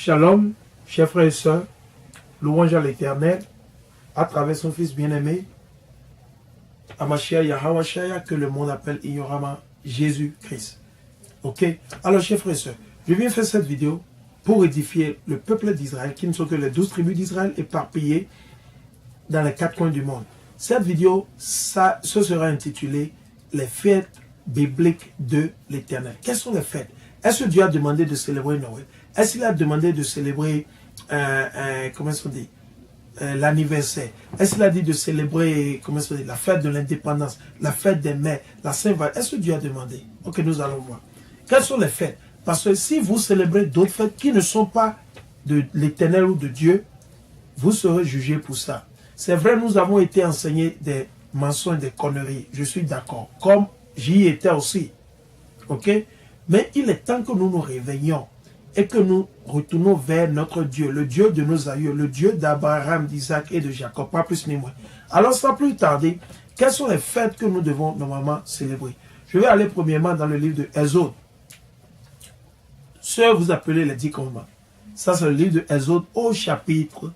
Shalom, chers frères et sœurs, louange à l'Éternel, à travers son Fils bien-aimé, Amashia Yahawashaya, que le monde appelle Ignorama Jésus-Christ. Ok? Alors, chers frères et sœurs, je viens faire cette vidéo pour édifier le peuple d'Israël, qui ne sont que les 12 tribus d'Israël éparpillées dans les 4 coins du monde. Cette vidéo, ce sera intitulé « Les fêtes bibliques de l'Éternel ». Quelles sont les fêtes? Est-ce que Dieu a demandé de célébrer Noël? Est-ce qu'il a demandé de célébrer, comment est-ce qu'on dit, l'anniversaire? Est-ce qu'il a dit de célébrer, comment est-ce qu'on dit, la fête de l'indépendance, la fête des mères, la Saint-Valentin? Est-ce que Dieu a demandé? Ok, nous allons voir. Quelles sont les fêtes? Parce que si vous célébrez d'autres fêtes qui ne sont pas de l'Éternel ou de Dieu, vous serez jugés pour ça. C'est vrai, nous avons été enseignés des mensonges, des conneries. Je suis d'accord. Comme j'y étais aussi. Ok? Mais il est temps que nous nous réveillions et que nous retournons vers notre Dieu, le Dieu de nos aïeux, le Dieu d'Abraham, d'Isaac et de Jacob, pas plus ni moins. Alors, sans plus tarder, quelles sont les fêtes que nous devons normalement célébrer? Je vais aller premièrement dans le livre de Exode. Ce que vous appelez les 10 commandements. Ça, c'est le livre de Exode au chapitre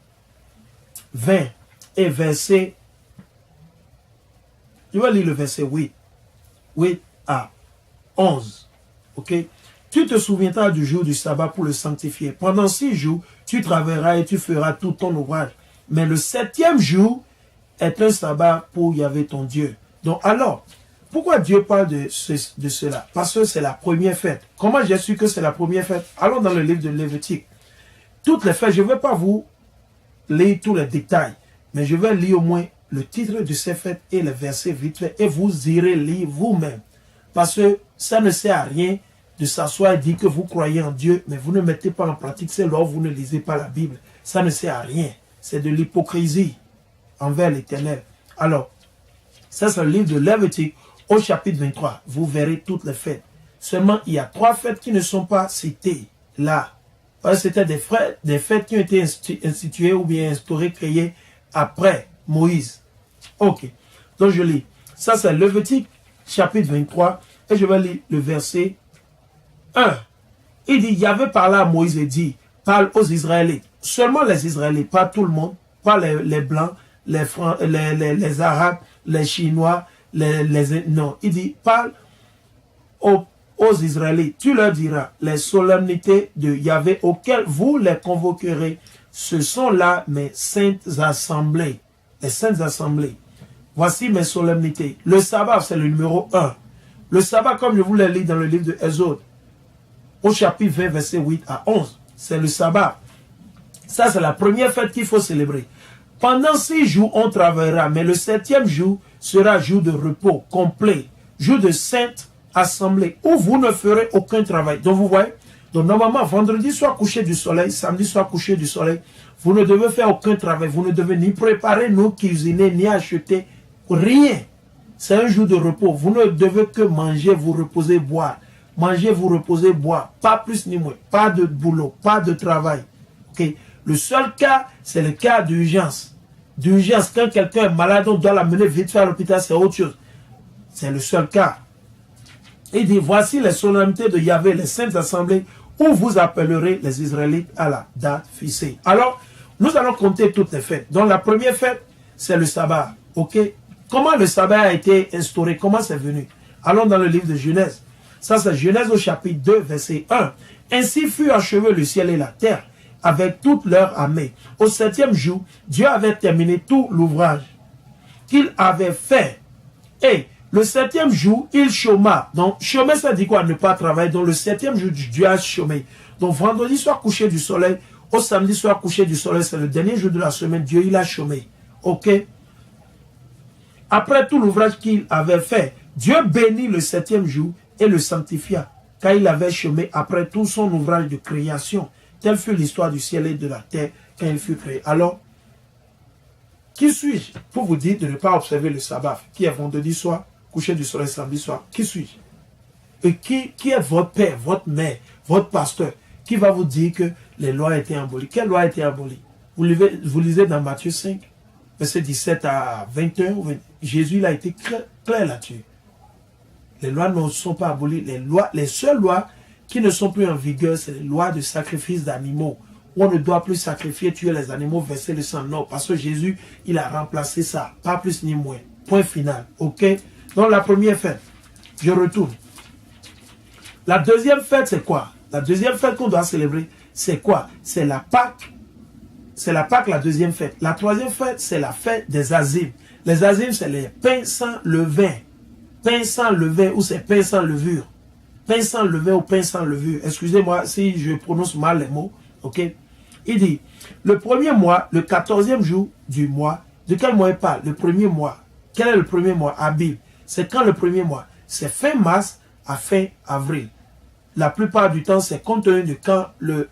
20 et verset... Je vais lire le verset 8 à 11. Ok? Tu te souviendras du jour du sabbat pour le sanctifier. Pendant 6 jours, tu travailleras et tu feras tout ton ouvrage. Mais le 7e jour est un sabbat pour Yahvé ton Dieu. Donc alors, pourquoi Dieu parle de cela? Parce que c'est la première fête. Comment j'ai su que c'est la première fête? Allons dans le livre de Lévitique. Toutes les fêtes, je ne vais pas vous lire tous les détails, mais je vais lire au moins le titre de ces fêtes et les versets vite fait, et vous irez lire vous-même. Parce que ça ne sert à rien de s'asseoir et dire que vous croyez en Dieu, mais vous ne mettez pas en pratique ces lois, vous ne lisez pas la Bible. Ça ne sert à rien. C'est de l'hypocrisie envers l'Éternel. Alors, ça c'est le livre de Lévitique au chapitre 23. Vous verrez toutes les fêtes. Seulement, il y a 3 fêtes qui ne sont pas citées là. Parce que c'était des fêtes qui ont été instituées ou bien instaurées, créées après Moïse. Ok. Donc je lis. Ça c'est Lévitique chapitre 23. Et je vais lire le verset 1. Il dit, Yahvé parla à Moïse et dit, parle aux Israélites. Seulement les Israélites, pas tout le monde, pas les Blancs, les Arabes, les Chinois, non. Il dit, parle aux Israélites. Tu leur diras, les solennités de Yahvé auxquelles vous les convoquerez, ce sont là mes saintes assemblées. Les saintes assemblées. Voici mes solennités. Le sabbat, c'est le numéro 1. Le sabbat, comme je vous l'ai lu dans le livre de Exode, au chapitre 20, verset 8 à 11, c'est le sabbat. Ça, c'est la première fête qu'il faut célébrer. Pendant 6 jours, on travaillera, mais le 7e jour sera jour de repos complet, jour de sainte assemblée, où vous ne ferez aucun travail. Donc, vous voyez, donc normalement, vendredi soir coucher du soleil, samedi soir coucher du soleil, vous ne devez faire aucun travail. Vous ne devez ni préparer, ni cuisiner, ni acheter, rien. C'est un jour de repos. Vous ne devez que manger, vous reposer, boire. Manger, vous reposer, boire. Pas plus ni moins. Pas de boulot, pas de travail. Okay? Le seul cas, c'est le cas d'urgence. D'urgence, quand quelqu'un est malade, on doit l'amener vite fait à l'hôpital, c'est autre chose. C'est le seul cas. Il dit, voici les solennités de Yahvé, les saintes assemblées, où vous appellerez les Israélites à la date fixée. Alors, nous allons compter toutes les fêtes. Donc, la première fête, c'est le sabbat. Ok? Comment le sabbat a été instauré? Comment c'est venu? Allons dans le livre de Genèse. Ça, c'est Genèse au chapitre 2, verset 1. Ainsi fut achevé le ciel et la terre, avec toute leur armée. Au 7e jour, Dieu avait terminé tout l'ouvrage qu'il avait fait. Et le 7e jour, il chôma. Donc, chômer, ça dit quoi? Ne pas travailler. Donc, le 7e jour, Dieu a chômé. Donc, vendredi soir, coucher du soleil. Au samedi soir, coucher du soleil, c'est le dernier jour de la semaine. Dieu, il a chômé. Ok? Après tout l'ouvrage qu'il avait fait, Dieu bénit le 7e jour et le sanctifia, car il avait chômé après tout son ouvrage de création. Telle fut l'histoire du ciel et de la terre quand il fut créé. Alors, qui suis-je pour vous dire de ne pas observer le sabbat, qui est vendredi soir, coucher du soleil samedi soir? Qui suis-je? Et qui est votre père, votre mère, votre pasteur, qui va vous dire que les lois ont été abolies? Quelle loi a été abolie? Vous lisez dans Matthieu 5, verset 17 à 21, Jésus il a été clair là-dessus. Les lois ne sont pas abolies. Les seules lois qui ne sont plus en vigueur, c'est les lois de sacrifice d'animaux où on ne doit plus sacrifier, tuer les animaux, verser le sang. Non, parce que Jésus, il a remplacé ça. Pas plus ni moins. Point final. OK? Donc la première fête, je retourne. La deuxième fête, c'est quoi? La deuxième fête qu'on doit célébrer, c'est quoi? C'est la Pâque. C'est la Pâque, la deuxième fête. La troisième fête, c'est la fête des Azimes. Les Azimes, c'est les pains sans levain. Pain sans levain ou c'est pain sans levure. Pain sans levain ou pain sans levure. Excusez-moi si je prononce mal les mots. OK? Il dit, le premier mois, le 14e jour du mois, de quel mois il parle? Le premier mois. Quel est le premier mois? Abib. C'est quand le premier mois? C'est fin mars à fin avril. La plupart du temps, c'est compte tenu de quand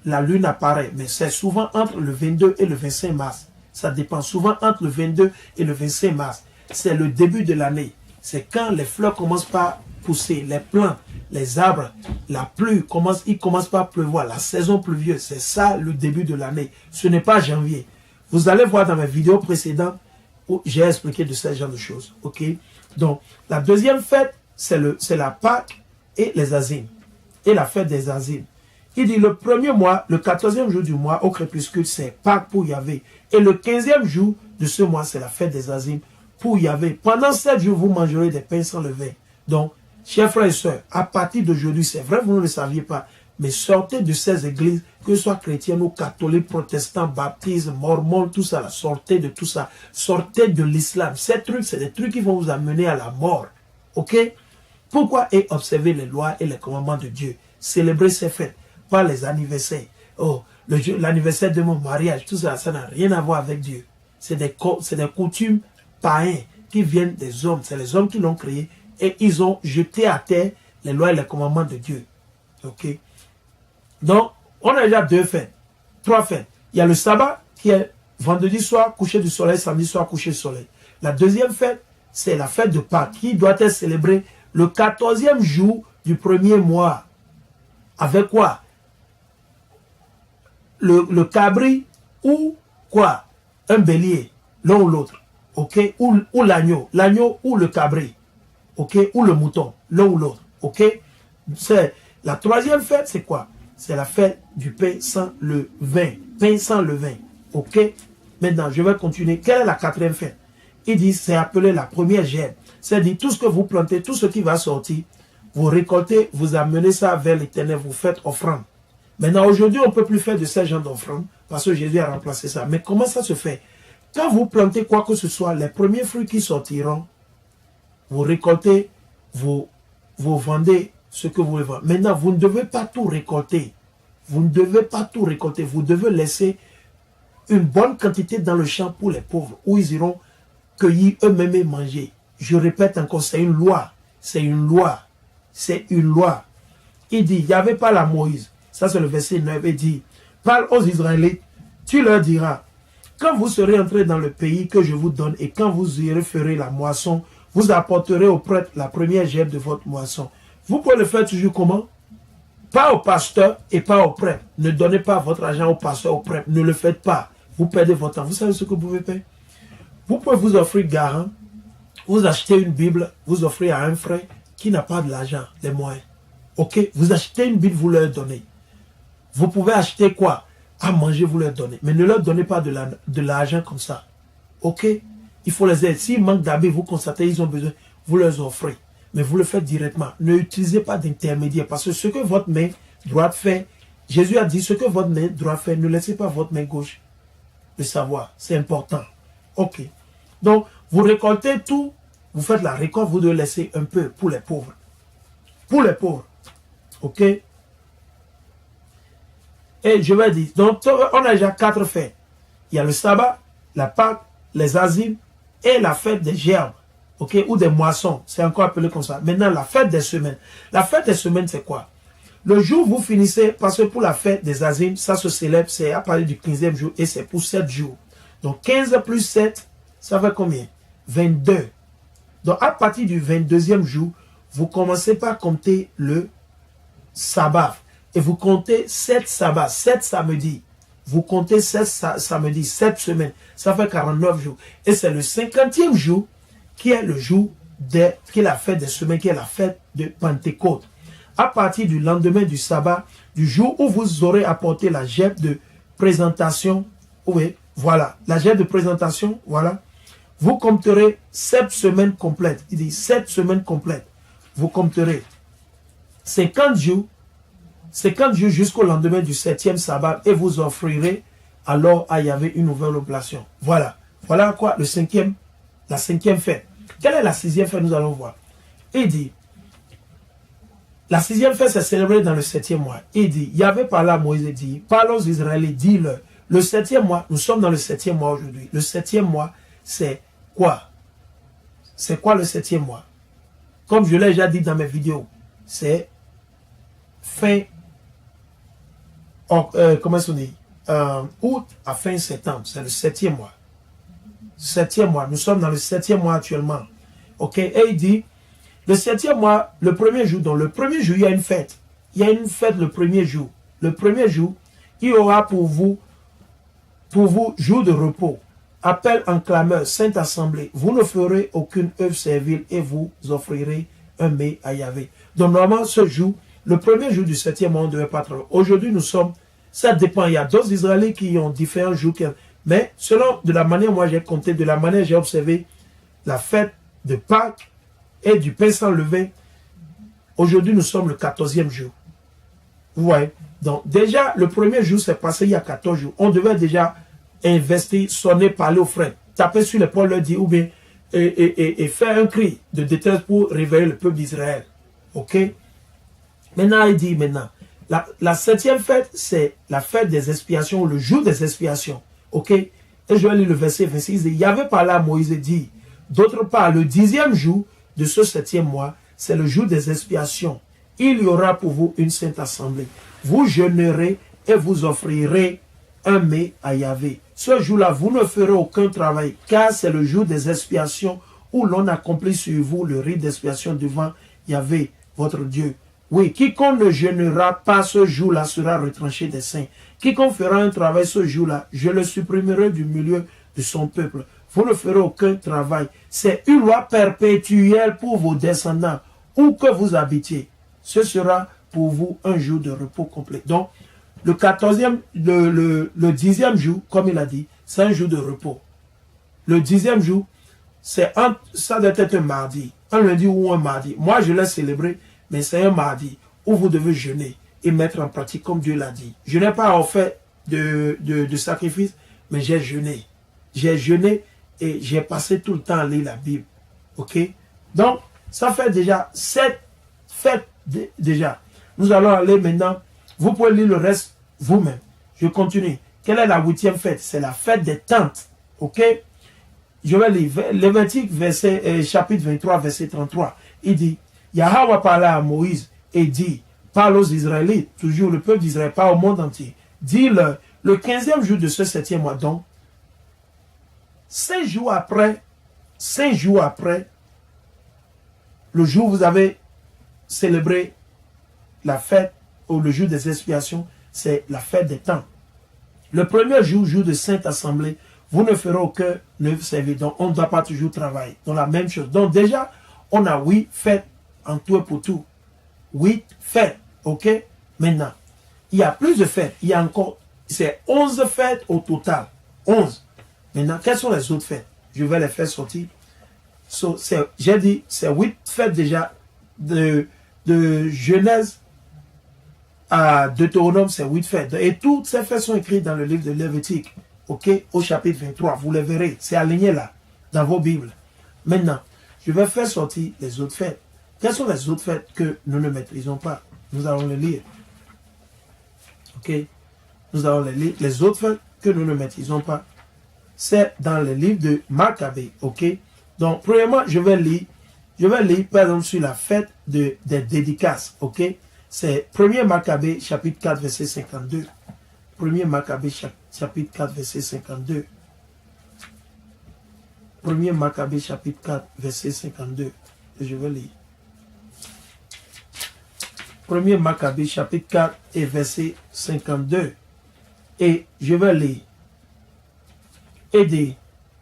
la lune apparaît. Mais c'est souvent entre le 22 et le 25 mars. Ça dépend souvent entre le 22 et le 25 mars. C'est le début de l'année. C'est quand les fleurs commencent par pousser, les plantes, les arbres, la pluie, il commence par pleuvoir, la saison pluvieuse. C'est ça le début de l'année. Ce n'est pas janvier. Vous allez voir dans mes vidéos précédentes où j'ai expliqué de ce genre de choses. OK? Donc, la deuxième fête, c'est la Pâque et les Azimes. Et la fête des Azimes. Il dit le premier mois, le 14e jour du mois, au crépuscule, c'est Pâques pour Yahvé. Et le 15e jour de ce mois, c'est la fête des Azimes pour Yahvé. Pendant 7 jours, vous mangerez des pains sans levain. Donc, chers frères et sœurs, à partir d'aujourd'hui, c'est vrai, vous ne le saviez pas, mais sortez de ces églises, que ce soit chrétiennes ou catholiques, protestants, baptistes, mormons, tout ça, là, sortez de tout ça. Sortez de l'islam. Ces trucs, c'est des trucs qui vont vous amener à la mort. OK? Pourquoi? Et observer les lois et les commandements de Dieu. Célébrer ces fêtes, pas les anniversaires. Oh, l'anniversaire de mon mariage, tout ça, ça n'a rien à voir avec Dieu. C'est des coutumes païens qui viennent des hommes. C'est les hommes qui l'ont créé et ils ont jeté à terre les lois et les commandements de Dieu. OK? Donc, on a déjà 2 fêtes, 3 fêtes. Il y a le sabbat qui est vendredi soir, coucher du soleil, samedi soir, coucher du soleil. La deuxième fête, c'est la fête de Pâques qui doit être célébrée le 14e jour du premier mois. Avec quoi? Le cabri ou quoi? Un bélier, l'un ou l'autre. OK? Ou l'agneau. L'agneau ou le cabri. OK? Ou le mouton, l'un ou l'autre. OK? C'est la troisième fête, c'est quoi? C'est la fête du pain sans le vin. Pain sans le vin. OK? Maintenant, je vais continuer. Quelle est la quatrième fête? Il dit, c'est appelé la première gerbe. C'est-à-dire, tout ce que vous plantez, tout ce qui va sortir, vous récoltez, vous amenez ça vers l'Éternel, vous faites offrande. Maintenant, aujourd'hui, on ne peut plus faire de ce genre d'offrande parce que Jésus a remplacé ça. Mais comment ça se fait? Quand vous plantez quoi que ce soit, les premiers fruits qui sortiront, vous récoltez, vous vendez ce que vous voulez vendre. Maintenant, vous ne devez pas tout récolter. Vous ne devez pas tout récolter. Vous devez laisser une bonne quantité dans le champ pour les pauvres, où ils iront cueillir eux-mêmes et manger. Je répète encore, c'est une loi. C'est une loi. C'est une loi. Il dit, il n'y avait pas la Moïse. Ça, c'est le verset 9. Il dit, parle aux Israélites, tu leur diras, quand vous serez entrés dans le pays que je vous donne et quand vous irez ferez la moisson, vous apporterez au prêtre la première gerbe de votre moisson. Vous pouvez le faire toujours comment? Pas au pasteur et pas au prêtre. Ne donnez pas votre argent au pasteur, au prêtre. Ne le faites pas. Vous perdez votre temps. Vous savez ce que vous pouvez faire? Vous pouvez vous offrir garant. Vous achetez une Bible, vous offrez à un frère qui n'a pas de l'argent, les moyens. OK? Vous achetez une Bible, vous leur donnez. Vous pouvez acheter quoi? À manger, vous leur donnez. Mais ne leur donnez pas de l'argent comme ça. OK? Il faut les aider. S'ils manquent d'habits, vous constatez, ils ont besoin, vous leur offrez. Mais vous le faites directement. Ne utilisez pas d'intermédiaire. Parce que ce que votre main droite fait, Jésus a dit, ce que votre main droite fait, ne laissez pas votre main gauche le savoir. C'est important. OK. Donc, vous récoltez tout, vous faites la récolte, vous devez laisser un peu pour les pauvres. Pour les pauvres. OK? Et je vais dire, donc on a déjà 4 fêtes. Il y a le sabbat, la Pâque, les Azimes et la fête des gerbes. OK? Ou des moissons. C'est encore appelé comme ça. Maintenant, la fête des semaines. La fête des semaines, c'est quoi? Le jour où vous finissez, parce que pour la fête des Azimes, ça se célèbre, c'est à partir du 15e jour et c'est pour 7 jours. Donc 15 plus 7, ça fait combien? 22. Donc à partir du 22e jour, vous commencez par compter le sabbat. Et vous comptez 7 sabbats, 7 samedis. Vous comptez 7 samedis, 7 semaines. Ça fait 49 jours. Et c'est le 50e jour qui est le jour qui est la fête des semaines, qui est la fête de Pentecôte. À partir du lendemain du sabbat, du jour où vous aurez apporté la gerbe de présentation, oui, voilà, la gêne de présentation, voilà, vous compterez 7 semaines complètes. Il dit 7 semaines complètes. Vous compterez 50 jours jusqu'au lendemain du 7e sabbat et vous offrirez alors à Yahvé une nouvelle oblation. Voilà. Voilà quoi la 5e fête. Quelle est la 6e fête? Nous allons voir. Il dit, la 6e fête s'est célébrée dans le 7e mois. Il dit, Yahvé parlé à Moïse et dit, parle aux Israélites, dis-leur, le 7e mois, nous sommes dans le 7e mois aujourd'hui. Le 7e mois, c'est quoi? C'est quoi le 7e mois? Comme je l'ai déjà dit dans mes vidéos, c'est fin, comment on dit, août à fin septembre. C'est le 7e mois. 7e mois. Nous sommes dans le 7e mois actuellement. Ok? Et il dit, le 7e mois, le premier jour, donc le premier jour, il y a une fête. Il y a une fête le premier jour. Le premier jour, il y aura pour vous, jour de repos. Appel en clameur, sainte assemblée. Vous ne ferez aucune œuvre servile et vous offrirez un mets à Yahvé. Donc, normalement, ce jour, le premier jour du 7e mois, on ne devait pas travailler. Aujourd'hui, nous sommes, ça dépend. Il y a d'autres Israélites qui ont différents jours. Mais selon de la manière, moi j'ai compté, de la manière j'ai observé la fête de Pâques et du pain sans levain. Aujourd'hui, nous sommes le 14e jour. Vous voyez? Donc, déjà, le premier jour s'est passé il y a 14 jours. On devait déjà investir, sonner, parler aux frères, taper sur l'épaule, leur dire, ou bien, et faire un cri de détresse pour réveiller le peuple d'Israël. Ok? Maintenant, il dit, la 7e fête, c'est la fête des expiations, le jour des expiations. Ok? Et je vais lire le verset 26. Il y avait parlé à Moïse et dit, d'autre part, le 10e jour de ce 7e mois, c'est le jour des expiations. Il y aura pour vous une sainte assemblée. Vous jeûnerez et vous offrirez un mets à Yahvé. Ce jour-là, vous ne ferez aucun travail, car c'est le jour des expiations où l'on accomplit sur vous le rite d'expiation devant Yahvé, votre Dieu. Oui, quiconque ne jeûnera pas ce jour-là sera retranché des saints. Quiconque fera un travail ce jour-là, je le supprimerai du milieu de son peuple. Vous ne ferez aucun travail. C'est une loi perpétuelle pour vos descendants, où que vous habitiez. Ce sera pour vous un jour de repos complet. Donc, le 14e, le 10e jour, comme il a dit, c'est un jour de repos. Le 10e jour, ça doit être un mardi, un lundi ou un mardi. Moi, je l'ai célébré, mais c'est un mardi où vous devez jeûner et mettre en pratique comme Dieu l'a dit. Je n'ai pas offert de sacrifice, mais j'ai jeûné. J'ai jeûné et j'ai passé tout le temps à lire la Bible. Ok? Donc, ça fait déjà 7 fêtes déjà. Nous allons aller maintenant. Vous pouvez lire le reste vous-même. Je continue. Quelle est la 8e fête? C'est la fête des tentes. Ok? Je vais lire Lévitique, chapitre 23, verset 33. Il dit, Yahweh parlait à Moïse et dit, parle aux Israélites, toujours le peuple d'Israël, pas au monde entier. Dis-leur, le 15e jour de ce 7e mois, donc, 5 jours après, le jour où vous avez célébré la fête, ou le jour des expiations, c'est la fête des temps. Le premier jour, jour de Sainte Assemblée, vous ne ferez aucun œuvre servile. Donc, on ne doit pas toujours travailler. Donc, la même chose. Donc, déjà, on a 8 fêtes en tout et pour tout. 8 fêtes. OK? Maintenant, il y a plus de fêtes. Il y a encore, c'est 11 fêtes au total. 11. Maintenant, quelles sont les autres fêtes? Je vais les faire sortir. J'ai dit, c'est 8 fêtes déjà de Genèse à Deutéronome, c'est 8 fêtes. Et toutes ces fêtes sont écrites dans le livre de Lévitique. OK? Au chapitre 23. Vous les verrez. C'est aligné là, dans vos Bibles. Maintenant, je vais faire sortir les autres fêtes. Quelles sont les autres fêtes que nous ne maîtrisons pas? Nous allons les lire. OK? Nous allons les lire. Les autres fêtes que nous ne maîtrisons pas, c'est dans le livre de Maccabée. OK? Donc, premièrement, je vais lire, par exemple, sur la fête des dédicaces. OK? C'est 1er Maccabée, chapitre 4, verset 52. 1er Maccabée, chapitre 4, verset 52. 1er Maccabée, chapitre 4, verset 52. Et je vais lire. 1er Maccabée, chapitre 4 et verset 52. Et je vais lire. Et dit,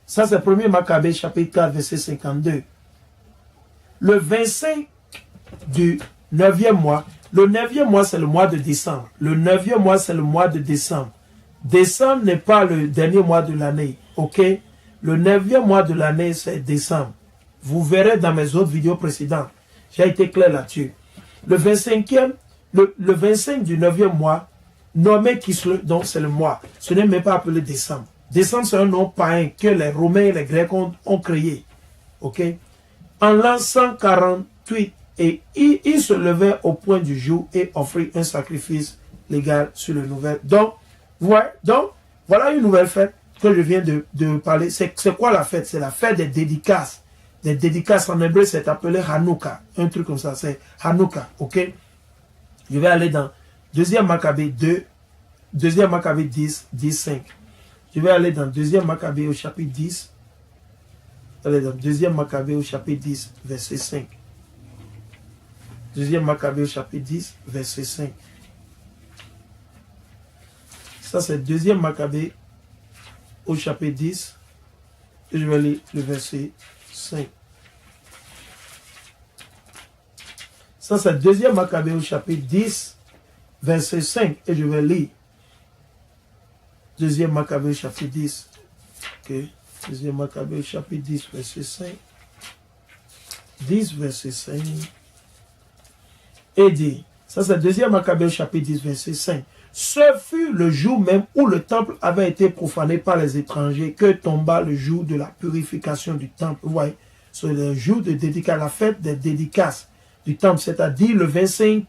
ça c'est 1er Maccabée, chapitre 4, verset 52. Le 25 du 9e mois, le 9e mois c'est le mois de décembre. Le 9e mois c'est le mois de décembre. Décembre n'est pas le dernier mois de l'année, ok? Le 9e mois de l'année, c'est décembre. Vous verrez dans mes autres vidéos précédentes. J'ai été clair là-dessus. Le 25e, le 25 du 9e mois, nommé Kislev, donc c'est le mois. Ce n'est même pas appelé décembre. Décembre, c'est un nom païen que les Romains et les Grecs ont créé. Ok? En l'an 148, et il se levait au point du jour et offrit un sacrifice légal sur le nouvel. Donc, voilà une nouvelle fête que je viens de parler. C'est quoi la fête? C'est la fête des dédicaces. Les dédicaces en hébreu, c'est appelé Hanouka. Un truc comme ça, c'est Hanouka. Ok? Je vais aller dans 2e Maccabée 2, 2e Maccabée 10, 10, 5. Je vais aller dans 2e Maccabée au chapitre 10. Allez dans 2e Maccabée au chapitre 10, verset 5. 2e Maccabée au chapitre 10, verset 5. Ça, c'est 2e Maccabée au chapitre 10. Et je vais lire le verset 5. Ça, c'est 2e Maccabée au chapitre 10, verset 5. Et je vais lire 2e Maccabée au chapitre 10. Ok. 2e Maccabée au chapitre 10, verset 5. 10, verset 5. Et dit, ça c'est 2e Maccabée au chapitre 10, verset 5. Ce fut le jour même où le temple avait été profané par les étrangers que tomba le jour de la purification du temple. Vous voyez, c'est le jour de dédicace, la fête des dédicaces du temple, c'est-à-dire le 25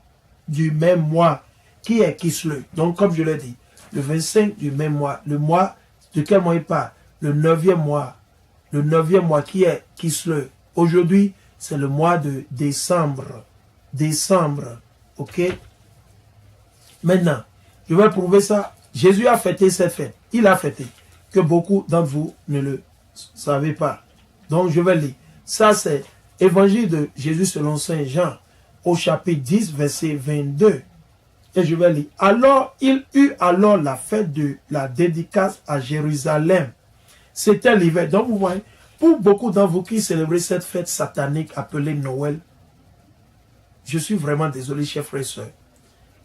du même mois, qui est Kislev. Donc, comme je l'ai dit, le 25 du même mois, le mois de quel mois il parle? Le 9e mois. Le 9e mois qui est Kislev. Aujourd'hui, c'est le mois de décembre. Décembre. Ok? Maintenant, je vais prouver ça. Jésus a fêté cette fête. Il a fêté. Que beaucoup d'entre vous ne le savez pas. Donc, je vais lire. Ça, c'est Évangile de Jésus selon Saint Jean, au chapitre 10, verset 22. Et je vais lire. Alors, il eut alors la fête de la dédicace à Jérusalem. C'était l'hiver. Donc, vous voyez, pour beaucoup d'entre vous qui célébrez cette fête satanique appelée Noël, je suis vraiment désolé, chers frères et sœurs.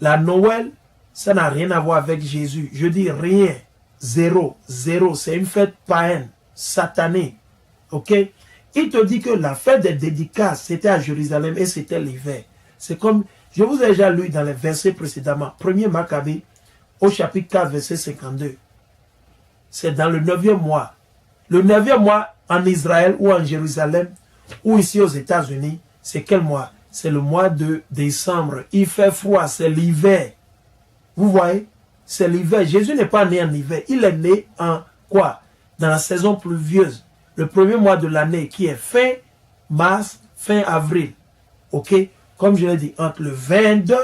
La Noël, ça n'a rien à voir avec Jésus. Je dis rien. Zéro. Zéro. C'est une fête païenne, satanique. Ok? Il te dit que la fête des dédicaces, c'était à Jérusalem et c'était l'hiver. C'est comme, je vous ai déjà lu dans les versets précédemment. 1er Maccabée, au chapitre 4, verset 52. C'est dans le 9e mois. Le 9e mois en Israël ou en Jérusalem ou ici aux États-Unis, c'est quel mois? C'est le mois de décembre. Il fait froid, c'est l'hiver. Vous voyez? C'est l'hiver. Jésus n'est pas né en hiver. Il est né en quoi? Dans la saison pluvieuse. Le premier mois de l'année qui est fin mars, fin avril. Ok? Comme je l'ai dit, entre le 22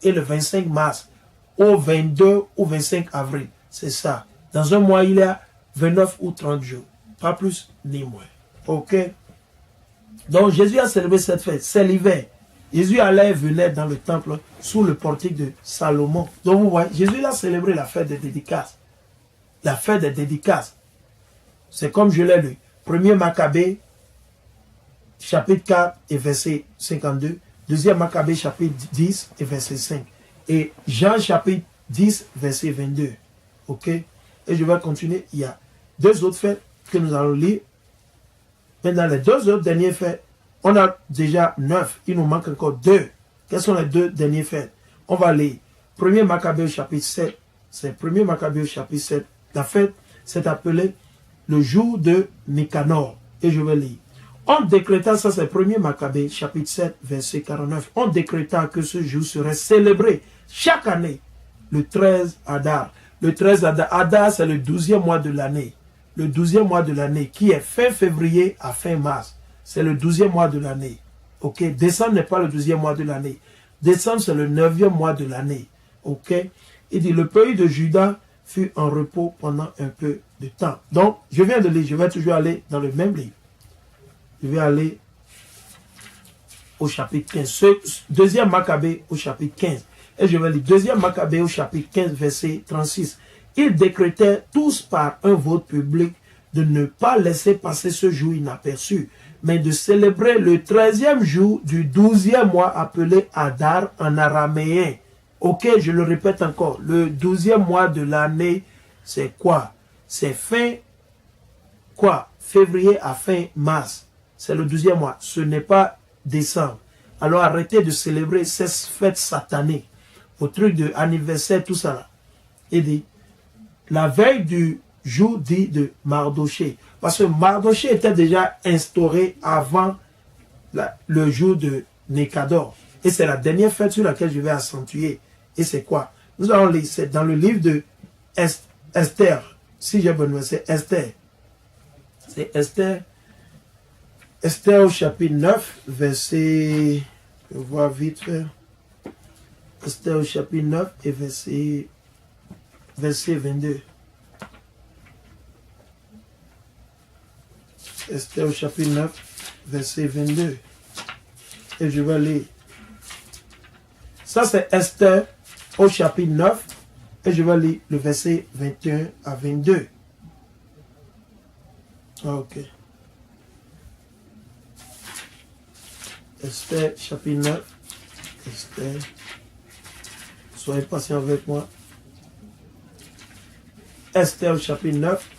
et le 25 mars. Au 22 ou 25 avril. C'est ça. Dans un mois, il y a 29 ou 30 jours. Pas plus ni moins. Ok? Donc Jésus a célébré cette fête. C'est l'hiver. Jésus allait et venait dans le temple sous le portique de Salomon. Donc vous voyez, Jésus a célébré la fête des dédicaces. La fête des dédicaces. C'est comme je l'ai lu. 1er Maccabée, chapitre 4 et verset 52. 2e Maccabée, chapitre 10 et verset 5. Et Jean, chapitre 10, verset 22. Ok? Et je vais continuer. Il y a deux autres fêtes que nous allons lire. Maintenant, les deux autres dernières fêtes, on a déjà 9. Il nous manque encore 2. Quelles sont les 2 dernières fêtes? On va lire. 1er Maccabée au chapitre 7. C'est 1er Maccabée au chapitre 7. La fête s'est appelée le jour de Nicanor. Et je vais lire. On décréta, ça c'est 1er Maccabée, chapitre 7, verset 49. On décréta que ce jour serait célébré chaque année, le 13 Adar. Le 13 Adar, Adar c'est le 12e mois de l'année. Le 12e mois de l'année, qui est fin février à fin mars. C'est le 12e mois de l'année. Ok? Décembre n'est pas le 12e mois de l'année. Décembre, c'est le 9e mois de l'année. Ok? Il dit, le pays de Juda fut en repos pendant un peu de temps. Donc, je viens de lire, je vais toujours aller dans le même livre. Je vais aller au chapitre 15. Deuxième Maccabée au chapitre 15. Et je vais lire deuxième Maccabée au chapitre 15, verset 36. Ils décrétaient tous par un vote public de ne pas laisser passer ce jour inaperçu, mais de célébrer le 13e jour du 12e mois appelé Adar en araméen. Ok, je le répète encore. Le 12e mois de l'année c'est quoi? C'est fin, quoi? Février à fin mars. C'est le 12e mois. Ce n'est pas décembre. Alors arrêtez de célébrer ces fêtes satanées. Au truc de anniversaire, tout ça là. Il dit, la veille du jour dit de Mardoché. Parce que Mardoché était déjà instauré avant le jour de Nicador. Et c'est la dernière fête sur laquelle je vais accentuer. Et c'est quoi? Nous allons lire, c'est dans le livre de Esther. Si j'ai besoin, c'est Esther. C'est Esther. Esther au chapitre 9, verset... Je vois vite fait. Esther au chapitre 9 et verset 22. Esther au chapitre 9, verset 22. Et je vais lire. Ça, c'est Esther au chapitre 9. Et je vais lire le verset 21 à 22. Ok. Esther, chapitre 9. Esther. Soyez patient avec moi. Esther, chapitre 9.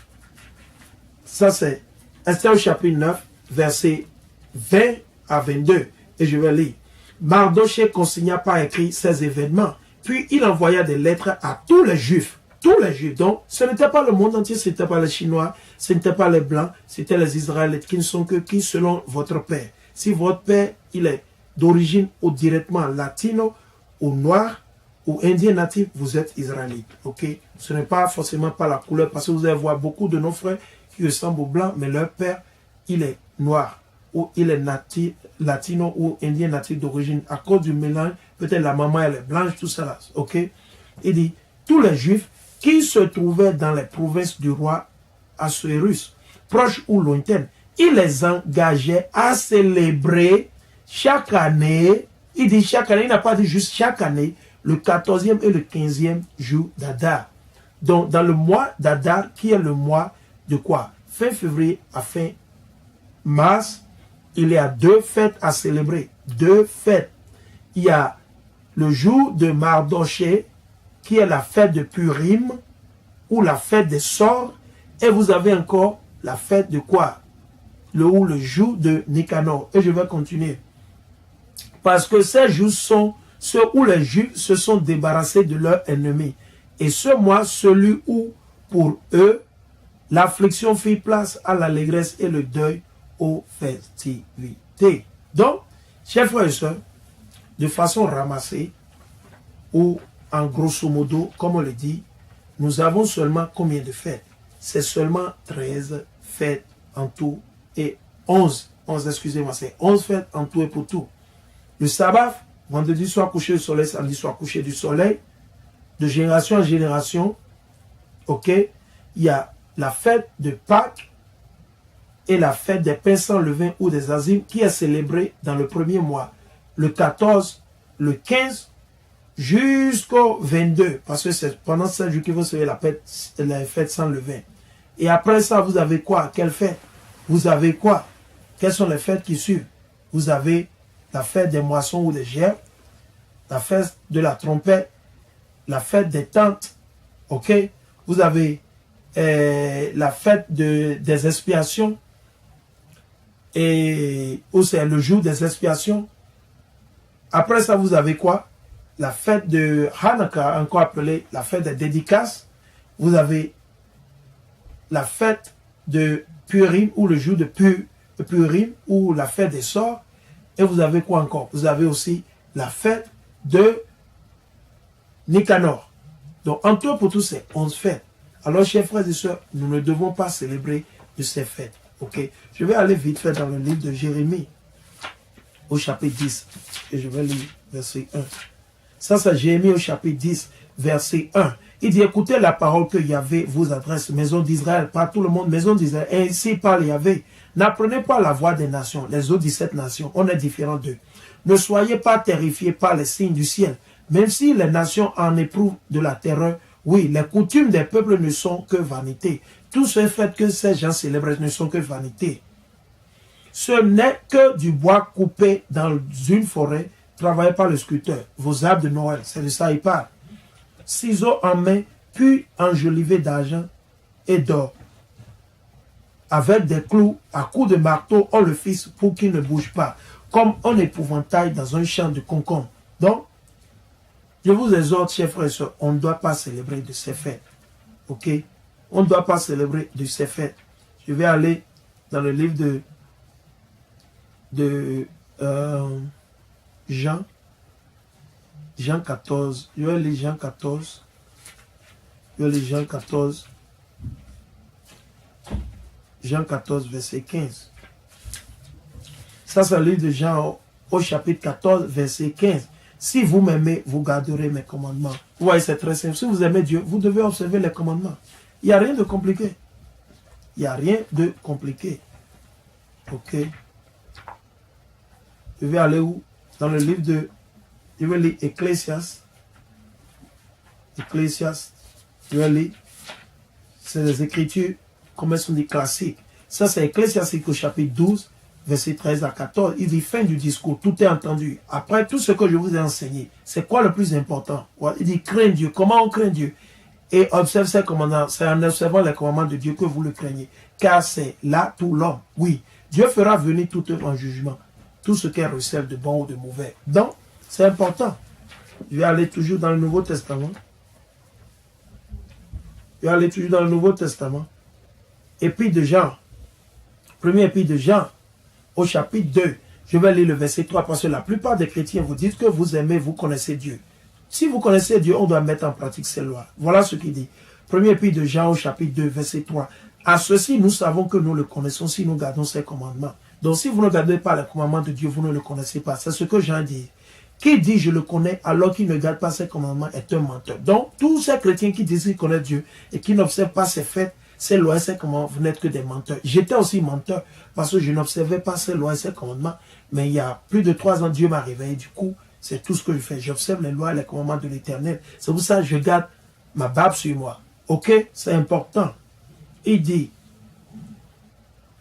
Ça, c'est Esther, chapitre 9, verset 20 à 22. Et je vais lire. Mardoché consigna par écrit ces événements. Puis il envoya des lettres à tous les Juifs. Tous les Juifs. Donc, ce n'était pas le monde entier, ce n'était pas les Chinois, ce n'était pas les Blancs, c'était les Israélites qui ne sont que qui selon votre père. Si votre père, il est d'origine ou directement latino, ou noir, ou indien natif, vous êtes Israélite. Ok? Ce n'est pas forcément par la couleur, parce que vous allez voir beaucoup de nos frères qui ressemblent aux Blancs, mais leur père, il est noir, ou il est natif, latino ou indien natif d'origine, à cause du mélange, peut-être la maman elle est blanche, tout ça là, ok? Il dit, tous les Juifs qui se trouvaient dans les provinces du roi Assuérus, proches ou lointaines, il les engageait à célébrer chaque année, il dit chaque année, il n'a pas dit juste chaque année, le 14e et le 15e jour d'Adar. Donc, dans le mois d'Adar, qui est le mois de quoi? Fin février à fin mars, il y a deux fêtes à célébrer. Deux fêtes. Il y a le jour de Mardoché, qui est la fête de Purim, ou la fête des sorts. Et vous avez encore la fête de quoi? Le jour de Nicanor. Et je vais continuer. Parce que ces jours sont ceux où les Juifs se sont débarrassés de leurs ennemis. Et ce mois, celui où, pour eux, l'affliction fit place à l'allégresse et le deuil aux festivités. Donc, chers frères et sœurs, de façon ramassée, ou en grosso modo, comme on le dit, nous avons seulement combien de fêtes? C'est seulement 13 fêtes en tout et 11 excusez-moi, c'est 11 fêtes en tout et pour tout. Le sabbat, vendredi soir coucher du soleil, samedi soir coucher du soleil, de génération en génération, ok, il y a la fête de Pâques et la fête des pains sans levain ou des azimes qui est célébrée dans le premier mois, le 14, le 15, jusqu'au 22, parce que c'est pendant 7 jours que vous savez la fête sans levain. Et après ça, vous avez quoi? Quelle fête? Vous avez quoi? Quelles sont les fêtes qui suivent? Vous avez la fête des moissons ou des gerbes, la fête de la trompette, la fête des tentes, ok? Vous avez la fête des expiations, et où c'est le jour des expiations. Après ça, vous avez quoi? La fête de Hanukkah, encore appelée la fête des dédicaces. Vous avez la fête de Purim, ou le jour de Purim, ou la fête des sorts. Et vous avez quoi encore? Vous avez aussi la fête de Nicanor. Donc, en tout pour tous, c'est 11 fêtes. Alors, chers frères et sœurs, nous ne devons pas célébrer de ces fêtes. Ok? Je vais aller vite fait dans le livre de Jérémie, au chapitre 10. Et je vais lire verset 1. Ça, c'est Jérémie au chapitre 10, verset 1. Il dit, écoutez la parole que Yahvé vous adresse, maison d'Israël, par tout le monde, maison d'Israël. Et ainsi parle Yahvé. N'apprenez pas la voix des nations, les autres 17 nations. On est différents d'eux. Ne soyez pas terrifiés par les signes du ciel. Même si les nations en éprouvent de la terreur, oui, les coutumes des peuples ne sont que vanité. Tout ce fait que ces gens célèbrent ne sont que vanité. Ce n'est que du bois coupé dans une forêt, travaillé par le sculpteur. Vos arbres de Noël, c'est de ça il parle. Ciseaux en main, puis enjolivé d'argent et d'or. Avec des clous, à coups de marteau, on le fixe pour qu'il ne bouge pas, comme un épouvantail dans un champ de concombre. Donc, je vous exhorte, chers frères et sœurs, on ne doit pas célébrer de ces fêtes. Ok? On ne doit pas célébrer de ces fêtes. Je vais aller dans le livre de Jean 14. Je vais lire Jean 14. Je vais lire Jean 14. Jean 14, verset 15. Ça, c'est le livre de Jean au chapitre 14, verset 15. Si vous m'aimez, vous garderez mes commandements. Vous voyez, c'est très simple. Si vous aimez Dieu, vous devez observer les commandements. Il n'y a rien de compliqué. Il n'y a rien de compliqué. Ok. Je vais aller où? Dans le livre de... Je vais lire Ecclésiaste. Ecclésiaste. Je vais lire. C'est les Écritures, comme elles sont des classiques. Ça, c'est Ecclésiaste au chapitre 12, verset 13 à 14. Il dit, fin du discours, tout est entendu. Après tout ce que je vous ai enseigné, c'est quoi le plus important? Il dit, crains Dieu. Comment on craint Dieu? Et observe ses commandements. C'est en observant les commandements de Dieu que vous le craignez. Car c'est là tout l'homme. Oui, Dieu fera venir tout œuvre en jugement. Tout ce qu'elle recèle de bon ou de mauvais. Donc, c'est important. Je vais aller toujours dans le Nouveau Testament. Je vais aller toujours dans le Nouveau Testament. Épître de Jean. Premier épître de Jean, au chapitre 2. Je vais lire le verset 3 parce que la plupart des chrétiens vous disent que vous aimez, vous connaissez Dieu. Si vous connaissez Dieu, on doit mettre en pratique ses lois. Voilà ce qu'il dit. Premier épître de Jean, au chapitre 2, verset 3. À ceci, nous savons que nous le connaissons si nous gardons ses commandements. Donc, si vous ne gardez pas les commandements de Dieu, vous ne le connaissez pas. C'est ce que Jean dit. Qui dit je le connais alors qu'il ne garde pas ses commandements est un menteur. Donc, tous ces chrétiens qui disent qu'ils connaissent Dieu et qui n'observent pas ses fêtes, ses lois et ses commandements, vous n'êtes que des menteurs. J'étais aussi menteur parce que je n'observais pas ses lois et ses commandements. Mais il y a plus de 3 ans, Dieu m'a réveillé. Du coup, c'est tout ce que je fais. J'observe les lois et les commandements de l'Éternel. C'est pour ça que je garde ma barbe sur moi. Ok? C'est important. Il dit,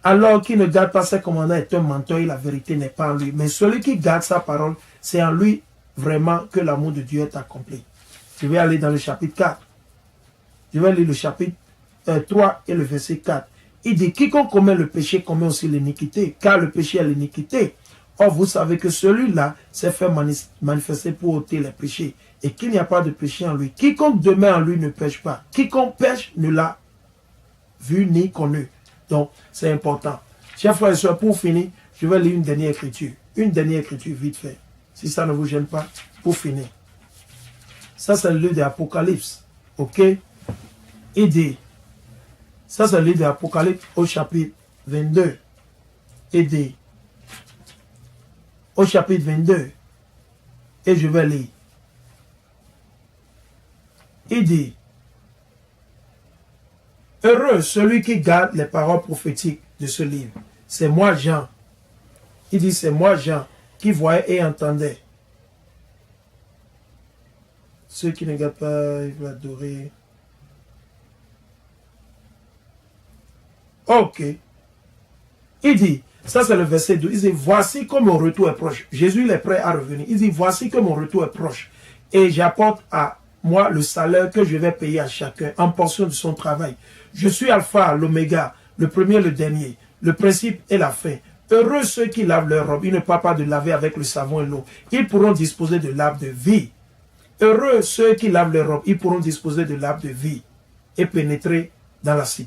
alors qu'il ne garde pas ses commandements est un menteur et la vérité n'est pas en lui. Mais celui qui garde sa parole, c'est en lui vraiment que l'amour de Dieu est accompli. Je vais aller dans le chapitre 4. Je vais lire le chapitre 3 et le verset 4. Il dit, quiconque commet le péché commet aussi l'iniquité, car le péché est l'iniquité. Or, vous savez que celui-là s'est fait manifester pour ôter les péchés, et qu'il n'y a pas de péché en lui. Quiconque demeure en lui ne pêche pas. Quiconque pêche ne l'a vu ni connu. Donc, c'est important. Chers frères et sœurs, pour finir, je vais lire une dernière écriture. Une dernière écriture, vite fait. Si ça ne vous gêne pas, pour finir. Ça, c'est le livre de l'Apocalypse. Ok? Il dit, ça, c'est le livre de l'Apocalypse au chapitre 22. Il dit, au chapitre 22, et je vais lire. Il dit, heureux celui qui garde les paroles prophétiques de ce livre. C'est moi, Jean. Il dit, c'est moi, Jean, qui voyais et entendais. Ceux qui ne gardent pas, ils vont adorer. Ok. Il dit, ça c'est le verset 2, il dit, voici que mon retour est proche. Jésus il est prêt à revenir. Il dit, voici que mon retour est proche. Et j'apporte à moi le salaire que je vais payer à chacun en portion de son travail. Je suis Alpha, l'Oméga, le premier, le dernier, le principe et la fin. Heureux ceux qui lavent leur robe. Ils ne parlent pas de laver avec le savon et l'eau. Ils pourront disposer de l'arbre de vie. Heureux ceux qui lavent leur robe. Ils pourront disposer de l'arbre de vie et pénétrer dans la cité.